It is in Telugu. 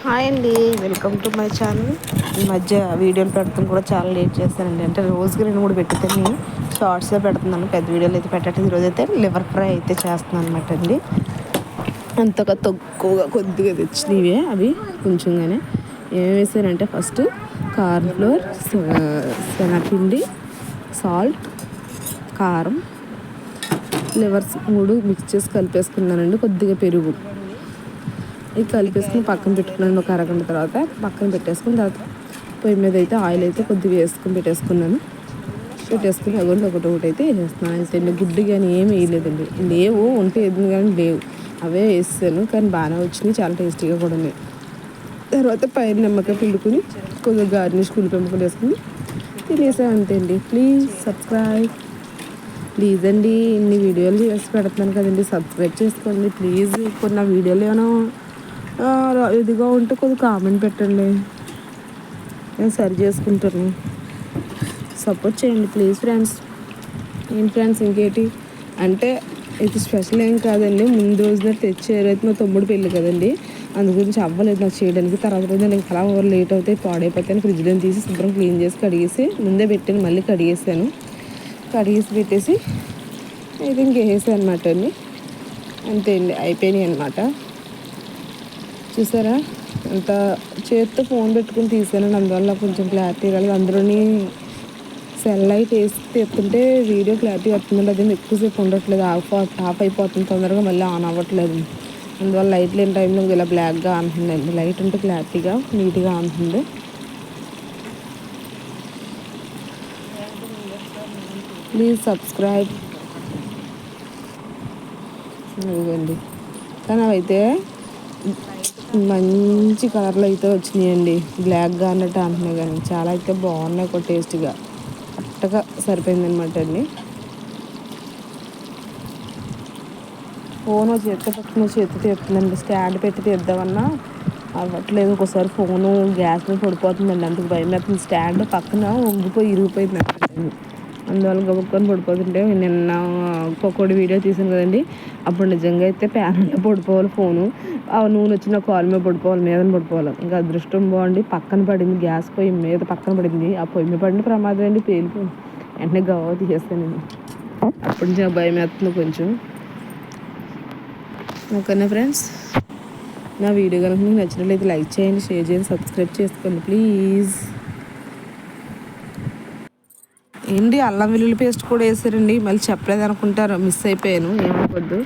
హాయ్ అండి, వెల్కమ్ టు మై ఛానల్. ఈ మధ్య వీడియోలు పెడతాం కూడా చాలా లేట్ చేస్తానండి. అంటే రోజుకి 2 3 పెట్టుకొని షార్ట్స్లో పెడుతున్నాను, పెద్ద వీడియోలు అయితే పెట్టట్లేదు. ఈరోజు అయితే లివర్ ఫ్రై అయితే చేస్తున్నాను అనమాట అండి. అంతగా తక్కువగా కొద్దిగా తెచ్చినవే అవి కొంచెంగానే. ఏమేమి వేసానంటే ఫస్ట్ కార్న్ ఫ్లోర్, శనగపిండి, సాల్ట్, కారం, లివర్స్ 3 మిక్స్ చేసి కలిపేసుకున్నానండి. కొద్దిగా పెరుగు ఇది కలిపేసుకుని పక్కన పెట్టుకున్నాను. ఒక అరగంట తర్వాత పక్కన పెట్టేసుకుని తర్వాత పొయ్యి మీద అయితే ఆయిల్ అయితే కొద్దిగా వేసుకుని పెట్టేసుకున్నాను. అవ్వండి ఒకటి అయితే వేసేస్తున్నాను. అయితే గుడ్డు కానీ ఏమి వేయలేదండి. లేవు ఉంటే ఏది కానీ లేవు, అవే వేసాను. కానీ బాగానే వచ్చినాయి, చాలా టేస్టీగా కూడా ఉన్నాయి. తర్వాత పైన నిమ్మకాయ పిండుకుని కొద్దిగా గార్నిష్ పెంపుకొని వేసుకుని తినేసాను, అంతే అండి. Please subscribe. ప్లీజ్ అండి, ఇన్ని వీడియోలు చేసి పెడుతున్నాను కదండి, సబ్స్క్రైబ్ చేసుకోండి ప్లీజ్. కొన్ని వీడియోలు ఏమైనా ఇదిగా ఉంటే కొద్దిగా కామెంట్ పెట్టండి, నేను సరి చేసుకుంటాను. సపోర్ట్ చేయండి ప్లీజ్ ఫ్రెండ్స్. ఏం ఫ్రెండ్స్ ఇంకేంటి అంటే ఇది స్పెషల్ ఏం కాదండి. ముందు రోజున తెచ్చారు, అయితే మా తమ్ముడు పెళ్ళి కదండి, అందు గురించి అవ్వలేదు నాకు చేయడానికి. తర్వాత రోజు నాకు అలా లేట్ అవుతాయి, పాడైపోతాను. ఫ్రిడ్జ్లో తీసి శుభ్రం క్లీన్ చేసి కడిగేసి ముందే పెట్టాను, మళ్ళీ కడిగేసాను. కడిగేసి పెట్టేసి ఇది ఇంకేసాను అనమాట అండి. అంతే అండి, అయిపోయినాయి అనమాట. చూసారా అంత చేతితో ఫోన్ పెట్టుకుని తీసాను, అందువల్ల కొంచెం క్లారిటీ రాలేదు. అందులోని సెల్ లైట్ వేసి తీస్తుంటే వీడియో క్లారిటీ వస్తుందండి, అది ఎక్కువసేపు ఉండట్లేదు, ఆఫ్ అయిపోతుంది తొందరగా, మళ్ళీ ఆన్ అవ్వట్లేదు. అందువల్ల లైట్ లేని టైంలో ఇలా బ్లాక్గా అంటుందండి. లైట్ ఉంటే క్లారిటీగా నీట్గా అంటుంది. Please subscribe. ఇదిగోండి, కానీ అవైతే మంచి కలర్లో అయితే వచ్చినాయండి, బ్లాక్గా అన్నట్టు అంటున్నాయి, కానీ చాలా అయితే బాగున్నాయి కూడా టేస్ట్గా. కరెక్ట్గా సరిపోయిందనమాట అండి. ఫోను చేతితో పట్టుకుని చేతితో తీస్తుందండి, స్టాండ్ పెట్టి తీద్దామన్నా అవ్వట్లేదు. ఒక్కోసారి ఫోను గ్యాస్ మీద పడిపోతుందండి, అందుకు భయం వేస్తుంది. స్టాండ్ పక్కన వంగిపోయి ఇరిగిపోయింది అండి, అందువల్ల గబుక్కొని పడిపోతుంటే. నిన్న ఒక్కొక్కటి వీడియో తీసాను కదండి, అప్పుడు నిజంగా అయితే ప్యాన్లో పడిపోవాలి ఫోను, ఆ నూనె వచ్చిన కాలు మీద పడిపోవాలి, మీదన పడిపోవాలి. ఇంకా అదృష్టం బాగుండి పక్కన పడింది, గ్యాస్ పొయ్యి మీద పక్కన పడింది. ఆ పొయ్యి మీద పడిన ప్రమాదం అండి, పేలిపోయింది. వెంటనే గవ్వ తీసేస్తానండి. అప్పటి నుంచి నాకు భయం వేస్తుంది కొంచెం. ఓకేనా ఫ్రెండ్స్, నా వీడియో కనుక మీకు నచ్చినట్లయితే లైక్ చేయండి, షేర్ చేయండి, సబ్స్క్రైబ్ చేసుకోండి ప్లీజ్. ఏంటి అల్లం వెల్లుల్లి పేస్ట్ కూడా వేసారండి, మళ్ళీ చెప్పలేదు అనుకుంటారు, మిస్ అయిపోయాను, ఏమనుకోద్దు.